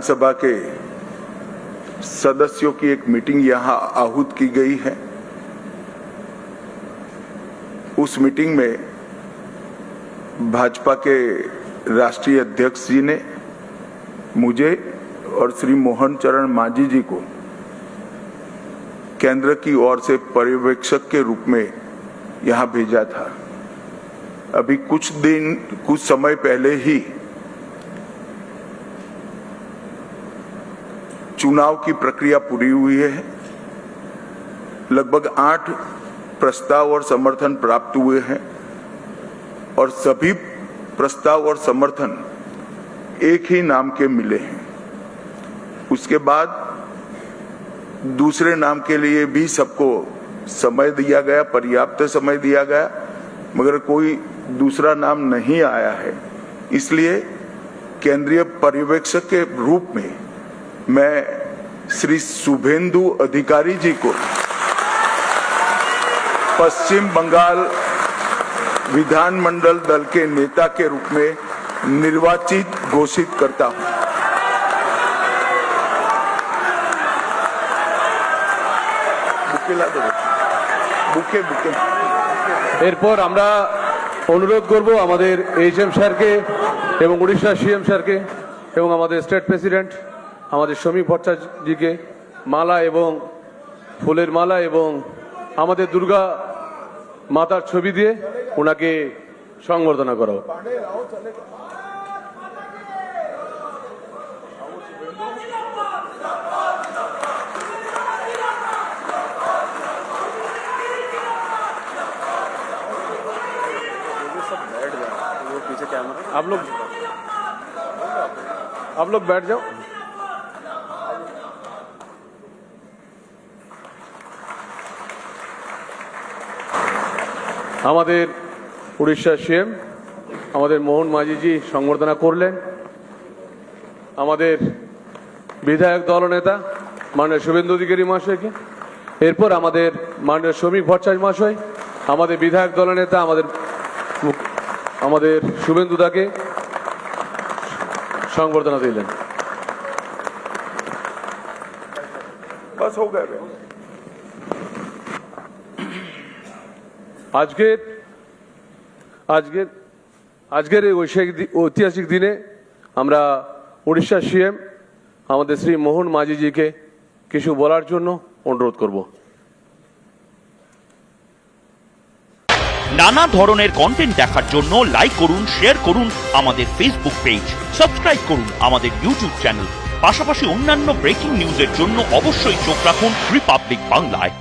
सभा के सदस्यों की एक मीटिंग यहां आहूत की गई है। उस मीटिंग में भाजपा के राष्ट्रीय अध्यक्ष जी ने मुझे और श्री मोहन चरण मांझी जी को केंद्र की ओर से पर्यवेक्षक के रूप में यहां भेजा था। अभी कुछ समय पहले ही चुनाव की प्रक्रिया पूरी हुई है। लगभग 8 प्रस्ताव और समर्थन प्राप्त हुए हैं और सभी प्रस्ताव और समर्थन एक ही नाम के मिले हैं। उसके बाद दूसरे नाम के लिए भी सबको समय दिया गया, पर्याप्त समय दिया गया, मगर कोई दूसरा नाम नहीं आया है। इसलिए केंद्रीय पर्यवेक्षक के रूप में मैं श्री शुभेंदु अधिकारी जी को पश्चिम बंगाल विधानमंडल दल के नेता के रूप में निर्वाचित घोषित करता हूं। बुके এরপর আমরা অনুরোধ করব আমাদের এইচএম স্যারকে এবং উড়িষ্যা সিএম স্যারকে এবং আমাদের স্টেট প্রেসিডেন্ট আমাদের সমীপ ভট্টাচার্যজিকে মালা এবং ফুলের মালা এবং আমাদের দুর্গা মাতার ছবি দিয়ে ওনাকে সংবর্ধনা করা হোক। आप लोग बैठ जाओ। আমাদের উড়িষ্যা সিএম আমাদের মোহন মাঝিজি সংবর্ধনা করলেন। আমাদের বিধায়ক দলনেতা মাননীয় শুভেন্দু অধিকারী মহাশয়কে, এরপর আমাদের মাননীয় সমীপ ভট্টাচার্য মহাশয় আমাদের বিধায়ক দলনেতা আমাদের শুভেন্দু দাকে সংবর্ধনা দিলেন। बस हो गए। আজকের এই ঐতিহাসিক দিনে আমরা উড়িষ্যা সিএম আমাদের শ্রী মোহন মাঝিজিকে কিছু বলার জন্য অনুরোধ করব। নানা ধরনের কন্টেন্ট দেখার জন্য লাইক করুন, শেয়ার করুন আমাদের ফেসবুক পেজ, সাবস্ক্রাইব করুন আমাদের ইউটিউব চ্যানেল। পাশাপাশি অন্যান্য ব্রেকিং নিউজের জন্য অবশ্যই চোখ রাখুন রিপাবলিক বাংলায়।